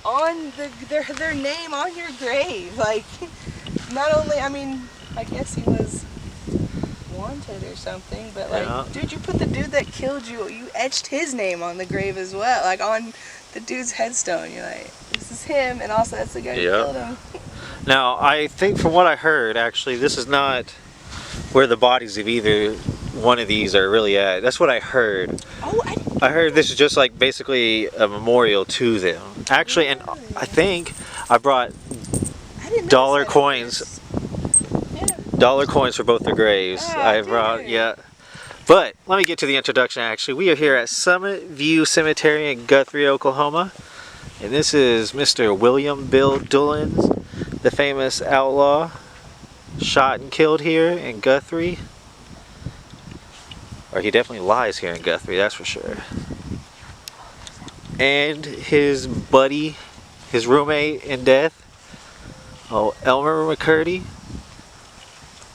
on their name on your grave. Like, not only, I mean, I guess he was wanted or something, but like, Yeah. dude, you put the dude that killed you, you etched his name on the grave as well, like on the dude's headstone. You're like, this is him, and also that's the guy who killed him. Now, I think from what I heard, actually, this is not where the bodies of either one of these are really at. That's what I heard. Oh, I heard this is just like basically a memorial to them. Actually, and I think I brought dollar coins. Dollar coins for both their graves. I brought, yeah. But let me get to the introduction. Actually, we are here at Summit View Cemetery in Guthrie, Oklahoma, and this is Mr. William Bill Dullins, the famous outlaw, shot and killed here in Guthrie. Or he definitely lies here in Guthrie, that's for sure. And his buddy, his roommate in death, Elmer McCurdy.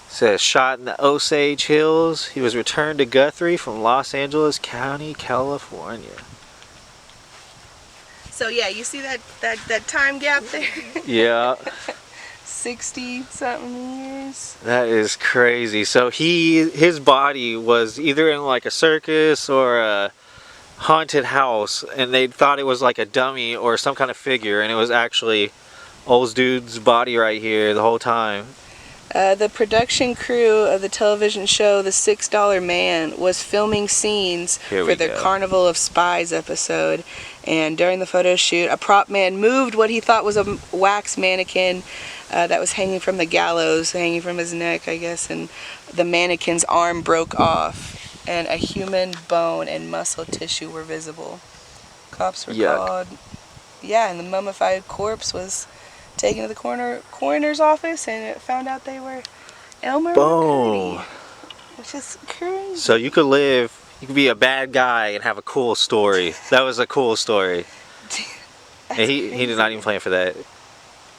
Says shot in the Osage Hills. He was returned to Guthrie from Los Angeles County, California. So yeah, you see that time gap there? Yeah. 60 something years. That is crazy. So his body was either in like a circus or a haunted house, and they thought it was like a dummy or some kind of figure, and it was actually old dude's body right here the whole time. The production crew of the television show The $6 Man was filming scenes for their Carnival of Spies episode, and during the photo shoot, a prop man moved what he thought was a wax mannequin that was hanging from the gallows, hanging from his neck, I guess, and the mannequin's arm broke off, and a human bone and muscle tissue were visible. Cops were called. Yeah, and the mummified corpse was taken to the coroner's office, and it found out they were Elmer McCurdy, which is crazy. So you could be a bad guy and have a cool story. That was a cool story. And he did not even plan for that.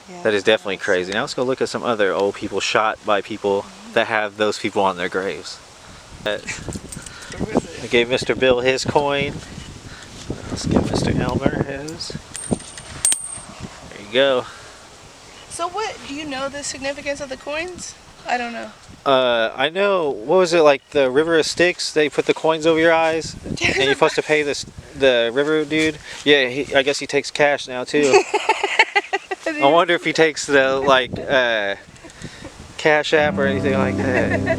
Yeah, that is definitely crazy. Now let's go look at some other old people shot by people that have those people on their graves. I gave Mr. Bill his coin. Let's give Mr. Elmer his. There you go. So what, do you know the significance of the coins? I don't know. I know, what was it, like the River of Styx? They put the coins over your eyes and you're supposed to pay the river dude? Yeah, I guess he takes cash now too. I wonder if he takes the like Cash App or anything like that.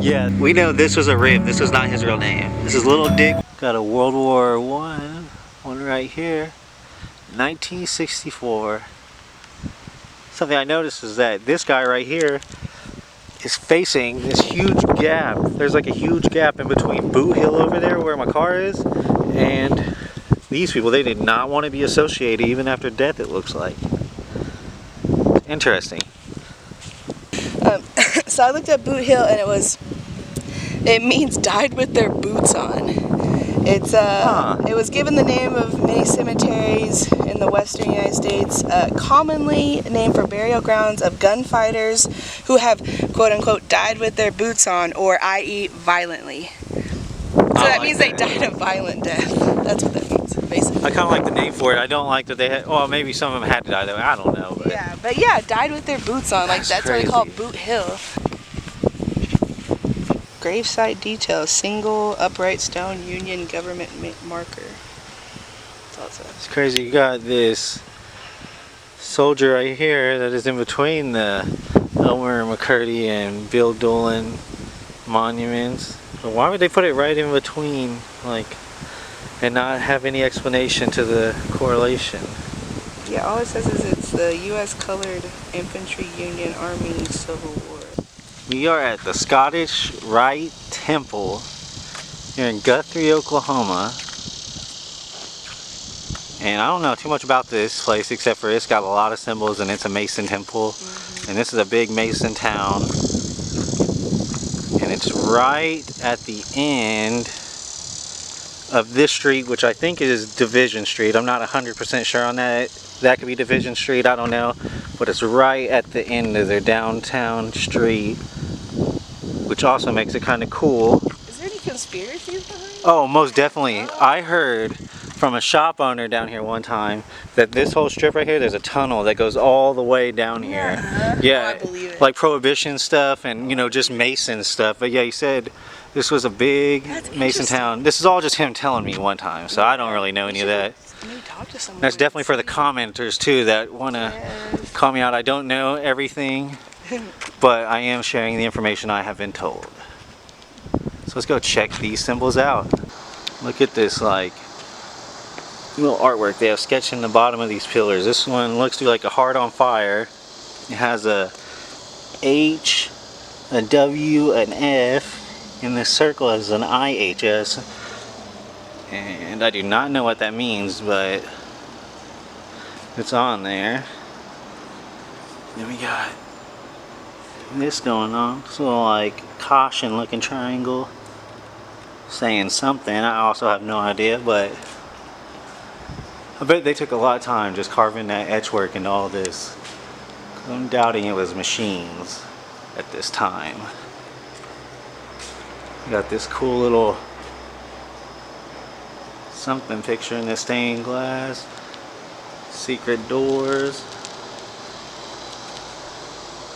Yeah, we know this was a rib. This was not his real name. This is Little Dick. Got a World War I one right here. 1964. Something I noticed is that this guy right here is facing this huge gap. There's like a huge gap in between Boot Hill over there where my car is and these people. They did not want to be associated even after death, it looks like. Interesting. So I looked at Boot Hill, and it means died with their boots on. It was given the name of many cemeteries in the western United States, commonly named for burial grounds of gunfighters who have, quote unquote, died with their boots on, or i.e. violently. So that means they died a violent death. That's what that means, basically. I kind of like the name for it. I don't like that they had, well, maybe some of them had to die that way. I don't know. But yeah, died with their boots on. Like, that's why they call it Boot Hill. Gravesite details, single upright stone Union government marker. It's crazy. You got this soldier right here that is in between the Elmer McCurdy and Bill Dolan monuments. But why would they put it right in between, like, and not have any explanation to the correlation? Yeah, all it says is it's the U.S. Colored Infantry Union Army Civil War. We are at the Scottish Rite Temple here in Guthrie, Oklahoma. And I don't know too much about this place except for it's got a lot of symbols and it's a Mason temple. And this is a big Mason town. And it's right at the end of this street, which I think is Division Street. I'm not 100% sure on that. That could be Division Street, I don't know. But it's right at the end of their downtown street, which also makes it kind of cool. Is there any conspiracies behind it? Oh, most definitely. I heard from a shop owner down here one time that this whole strip right here, there's a tunnel that goes all the way down here. Yeah, oh, I believe it. Like Prohibition stuff and, you know, just Mason stuff. But yeah, he said this was a big Mason town. This is all just him telling me one time, so I don't really know any of that. Talk to someone. That's definitely for the commenters too that want to call me out. I don't know everything, but I am sharing the information I have been told. So let's go check these symbols out. Look at this like little artwork they have sketched in the bottom of these pillars. This one looks to be like a heart on fire. It has a H, a W, an F, and this circle is an IHS. And I do not know what that means, but it's on there. Then we got this going on. This little like caution looking triangle saying something. I also have no idea, but I bet they took a lot of time just carving that etch work into all this. I'm doubting it was machines at this time. We got this cool little something picture in this stained glass. Secret doors.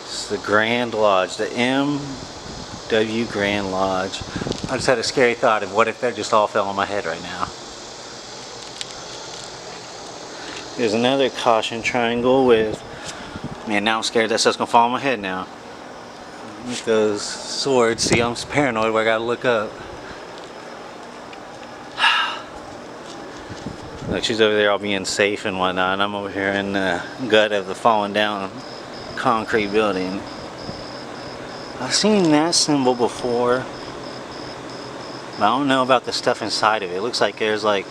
It's the Grand Lodge, the M.W. Grand Lodge. I just had a scary thought of what if that just all fell on my head right now. There's another caution triangle with, man, now I'm scared that stuff's gonna fall on my head now. With those swords, see, I'm paranoid where I gotta look up. Look, she's over there all being safe and whatnot, and I'm over here in the gut of the fallen down concrete building. I've seen that symbol before, but I don't know about the stuff inside of it. It looks like there's like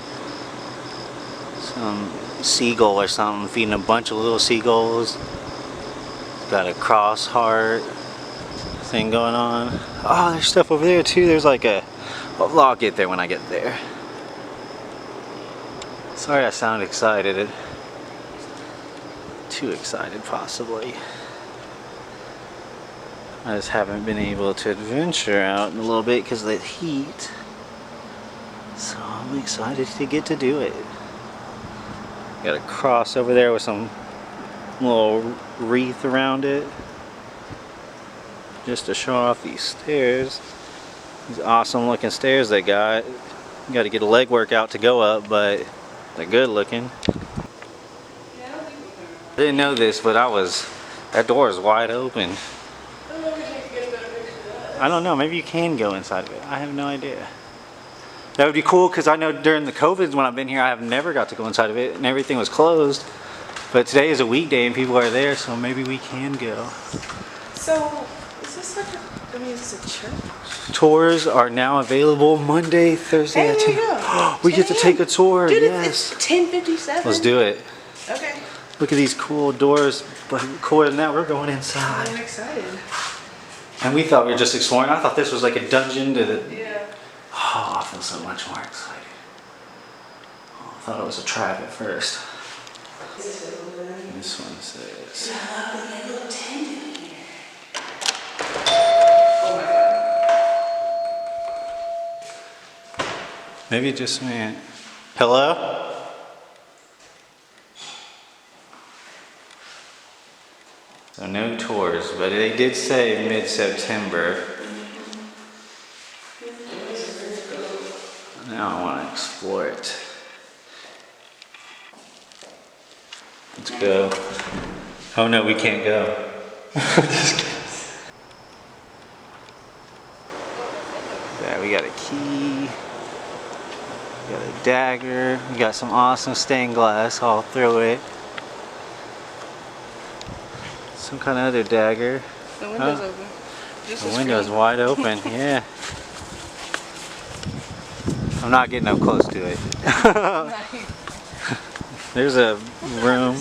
some seagull or something feeding a bunch of little seagulls. It's got a cross heart thing going on. Oh, there's stuff over there too. There's like a, well, I'll get there when I get there. Sorry I sound excited. Too excited possibly. I just haven't been able to adventure out in a little bit because of the heat. So I'm excited to get to do it. Got a cross over there with some little wreath around it. Just to show off these stairs. These awesome looking stairs they got. You got to get a leg workout to go up, but they're good looking. I didn't know this, but that door is wide open. I don't know, maybe you can go inside of it. I have no idea. That would be cool because I know during the COVID when I've been here I have never got to go inside of it and everything was closed. But today is a weekday and people are there, so maybe we can go. So, is this like a, I mean, is this a church? Tours are now available Monday, Thursday. Hey, there you go. We get to take a tour. Dude, yes. It's 10:57. Let's do it. Okay. Look at these cool doors, but cooler than that, we're going inside. I'm excited. And we thought we were just exploring. I thought this was like a dungeon to the... Yeah. Oh, I feel so much more excited. Oh, I thought it was a trap at first. This one says... Maybe it just meant... Hello? So no tours, but they did say mid-September. Now I want to explore it. Let's go. Oh no, we can't go. Yeah, we got a key. We got a dagger. We got some awesome stained glass all through it. Some kind of other dagger. The window's open. Just the window's wide open, yeah. I'm not getting up close to it. There's a room.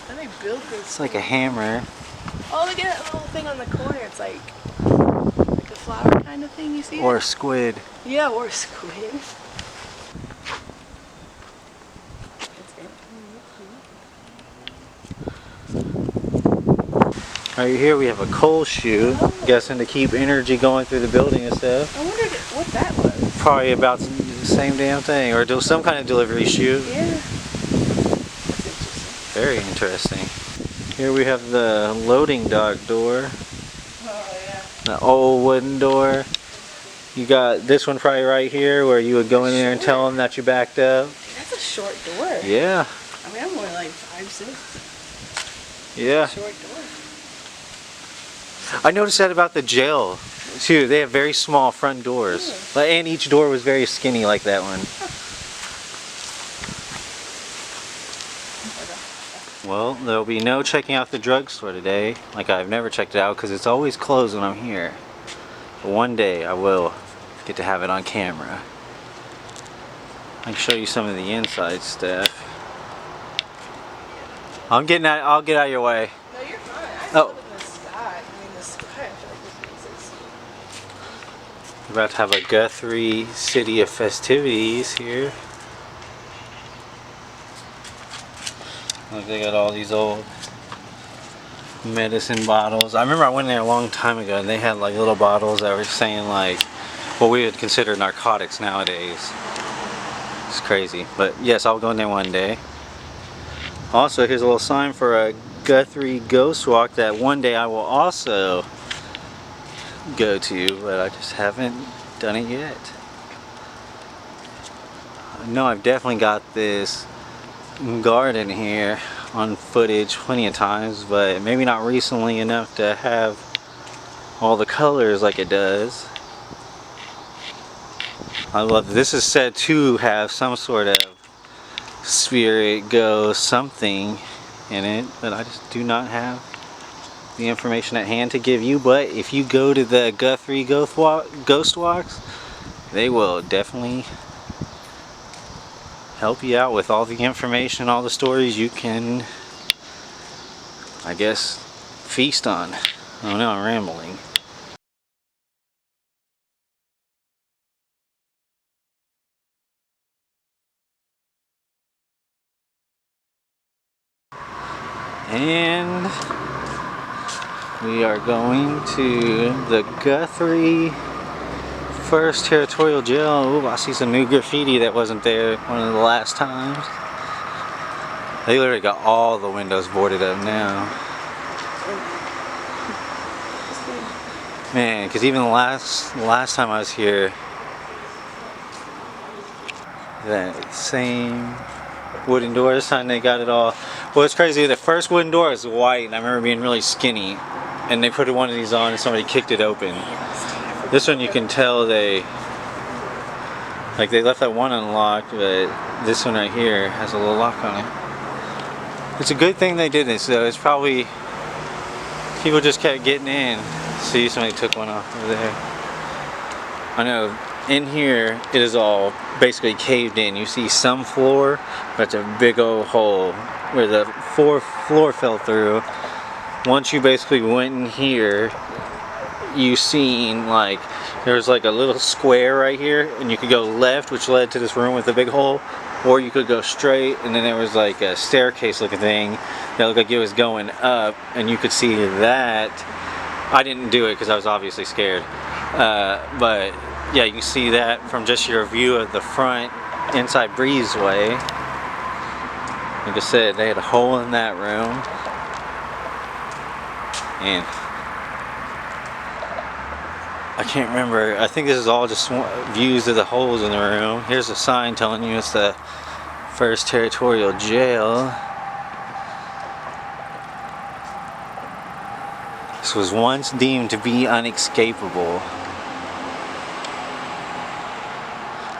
How they built this? It's like a hammer. Oh, look at that little thing on the corner. It's like a flower kind of thing, you see? Or a squid. Yeah, or a squid. Right here we have a coal chute, guessing to keep energy going through the building and stuff. I wondered what that was. Probably about same damn thing, or do some kind of delivery shoot. Yeah. Very interesting. Here we have the loading dock door. Oh yeah. The old wooden door. You got this one probably right here where you would go in there and tell them that you backed up. That's a short door. Yeah. I mean, I'm only like 5'6". Yeah. Short door. I noticed that about the jail too. They have very small front doors. And each door was very skinny like that one. Well, there'll be no checking out the drugstore today. Like I've never checked it out because it's always closed when I'm here. But one day I will get to have it on camera. I can show you some of the inside stuff. I'll get out of your way. No, you're fine. I Oh. live in the sky. I mean, the sky, I feel like this is... We're about to have a Guthrie City of festivities here. Look, they got all these old medicine bottles. I remember I went there a long time ago and they had like little bottles that were saying like what we would consider narcotics nowadays. It's crazy. But yes, I'll go in there one day. Also, here's a little sign for a Guthrie Ghost Walk that one day I will also go to, but I just haven't done it yet. I know I've definitely got this garden here on footage plenty of times, but maybe not recently enough to have all the colors like it does. I love this. Is said to have some sort of spirit, ghost, something in it, but I just do not have the information at hand to give you. But if you go to the Guthrie Ghost Walks, they will definitely help you out with all the information, all the stories you can, I guess, feast on. Oh no, I'm rambling. And we are going to the Guthrie First Territorial Jail. Ooh, I see some new graffiti that wasn't there one of the last times. They literally got all the windows boarded up now. Man, because even the last time I was here, that same wooden door, this time they got it all. Well, it's crazy, the first wooden door is white and I remember being really skinny and they put one of these on and somebody kicked it open. This one you can tell they left that one unlocked, but this one right here has a little lock on it. It's a good thing they did this though. It's probably people just kept getting in. See, somebody took one off over there. I know in here it is all basically caved in. You see some floor, but it's a big old hole where the floor fell through. Once you basically went in here, you seen like there's like a little square right here and you could go left, which led to this room with a big hole, or you could go straight and then there was like a staircase looking thing that looked like it was going up and you could see that. I didn't do it because I was obviously scared, but yeah, you can see that from just your view of the front inside breezeway. Like I said, they had a hole in that room and I can't remember. I think this is all just views of the holes in the room. Here's a sign telling you it's the First Territorial Jail. This was once deemed to be unescapable.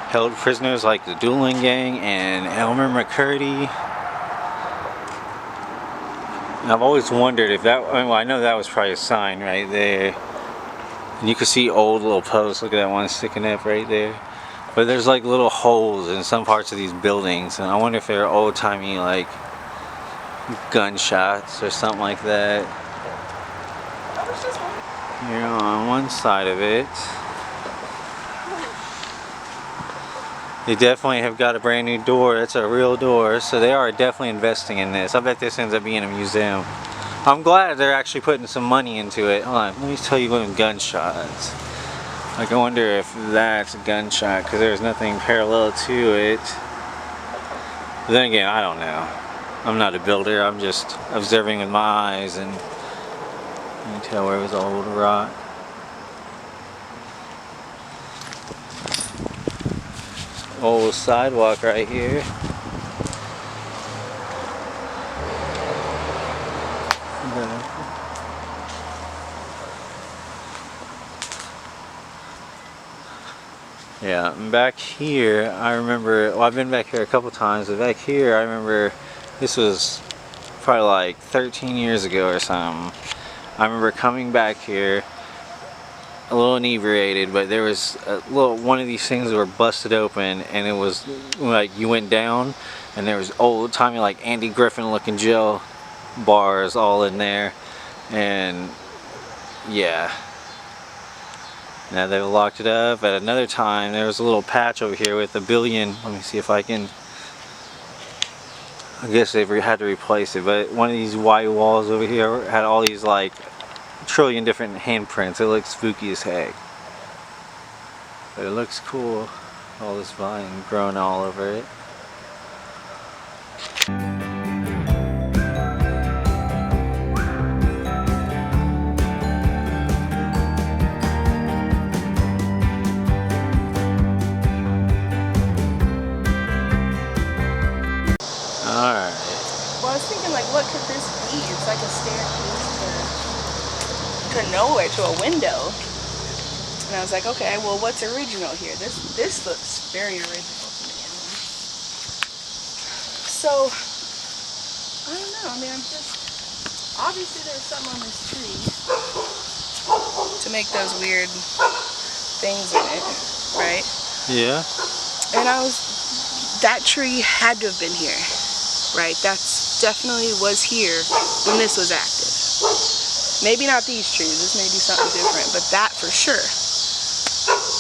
Held prisoners like the Dueling Gang and Elmer McCurdy. And I've always wondered if that, well, I know that was probably a sign right there. And you can see old little posts. Look at that one sticking up right there. But there's like little holes in some parts of these buildings, and I wonder if they're old-timey like gunshots or something like that. Here on one side of it, they definitely have got a brand new door. That's a real door, so they are definitely investing in this. I bet this ends up being a museum. I'm glad they're actually putting some money into it. Hold on, let me tell you what gunshots. Like, I wonder if that's a gunshot, because there's nothing parallel to it. But then again, I don't know. I'm not a builder, I'm just observing with my eyes, and you can tell where it was old rock. Old sidewalk right here. Yeah, and back here, I remember, well, I've been back here a couple times, but back here, I remember this was probably like 13 years ago or something. I remember coming back here a little inebriated, but there was a little, one of these things that were busted open, and it was like you went down, and there was old timey like Andy Griffin looking jail bars all in there, and yeah. Now they've locked it up. At another time, there was a little patch over here with a billion. Let me see if I can. I guess they've had to replace it, but one of these white walls over here had all these like trillion different handprints. It looks spooky as heck, but it looks cool. All this vine growing all over it. Alright. Well, I was thinking, like, what could this be? It's like a staircase to nowhere, to a window. And I was like, okay, well, what's original here? This looks very original to me. So, I don't know. I mean, I'm just, obviously there's something on this tree to make those weird things in it, right? Yeah. And that tree had to have been here. Right, that's definitely was here when this was active. Maybe not these trees, this may be something different, but that for sure.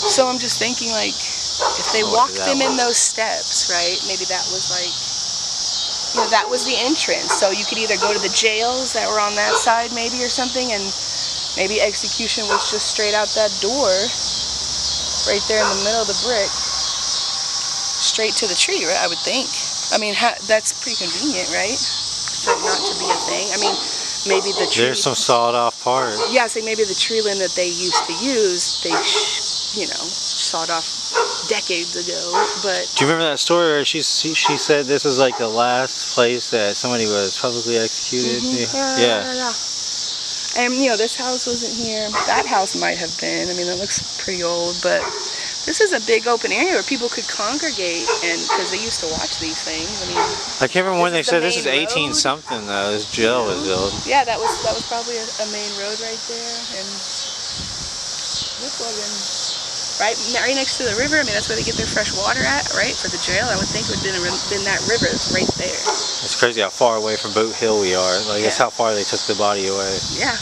So I'm just thinking, like, if they walked them in those steps, right, maybe that was like, you know, that was the entrance. So you could either go to the jails that were on that side maybe or something, and maybe execution was just straight out that door, right there in the middle of the brick, straight to the tree, right, I would think. I mean, that's pretty convenient, right? For it not to be a thing. I mean, maybe the tree... There's some sawed off part. Yeah, so maybe the tree limb that they used to use, they, you know, sawed off decades ago, but... Do you remember that story where she said this was like the last place that somebody was publicly executed? Mm-hmm. Yeah. And, you know, this house wasn't here. That house might have been. I mean, it looks pretty old, but... This is a big open area where people could congregate, and because they used to watch these things. I mean, I can't remember when they said this is 18 something though. This jail was built. Yeah, that was probably a main road right there, and this wasn't right next to the river. I mean, that's where they get their fresh water at, right? For the jail, I would think it would have been that river that's right there. It's crazy how far away from Boot Hill we are. Like, that's how far they took the body away. Yeah.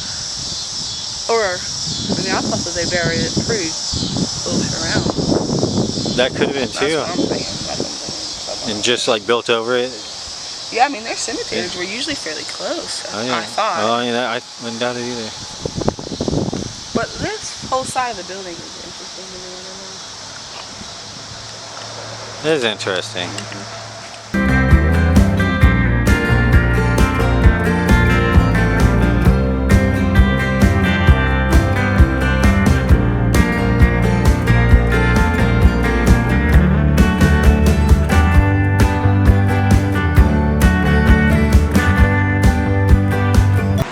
Or I mean, I thought that they buried it pretty close around. That could have been too. That's what I'm thinking. And just like built over it. Yeah, I mean, their cemeteries were usually fairly close. Oh, yeah. I thought. Oh, yeah, I wouldn't doubt it either. But this whole side of the building is interesting to me. I don't know. It is interesting.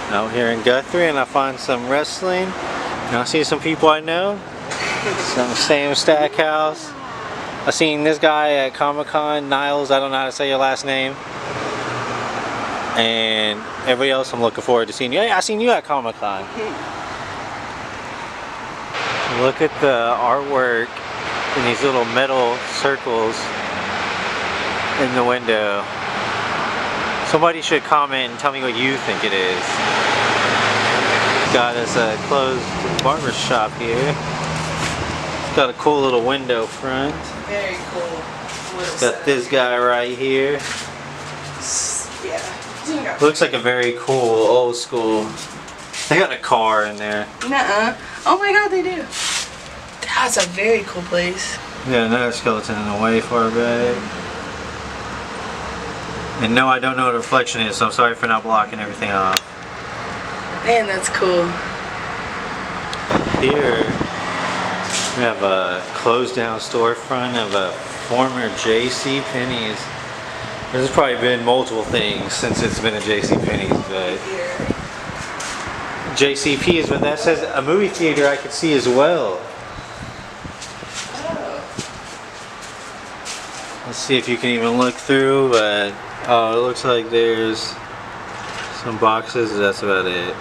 Out here in Guthrie, and I find some wrestling, and I see some people I know. Some Sam Stackhouse. I seen this guy at Comic-Con, Niles, I don't know how to say your last name. And everybody else I'm looking forward to seeing you. Hey, I seen you at Comic-Con. Look at the artwork in these little metal circles in the window. Somebody should comment and tell me what you think it is. Got us a closed barber shop here. It's got a cool little window front. Very cool. Got this guy right here. Yeah. Looks like a very cool old school. They got a car in there. Nuh-uh. Oh my god, they do. That's a very cool place. Yeah, another skeleton in the way far back. And no, I don't know what a reflection is, so I'm sorry for not blocking everything off. Man, that's cool. Here, we have a closed down storefront of a former J.C. Penney's. There's probably been multiple things since it's been a J.C. Penney's, but JCP's, but that says a movie theater I could see as well. Let's see if you can even look through, but oh, it looks like there's some boxes. That's about it.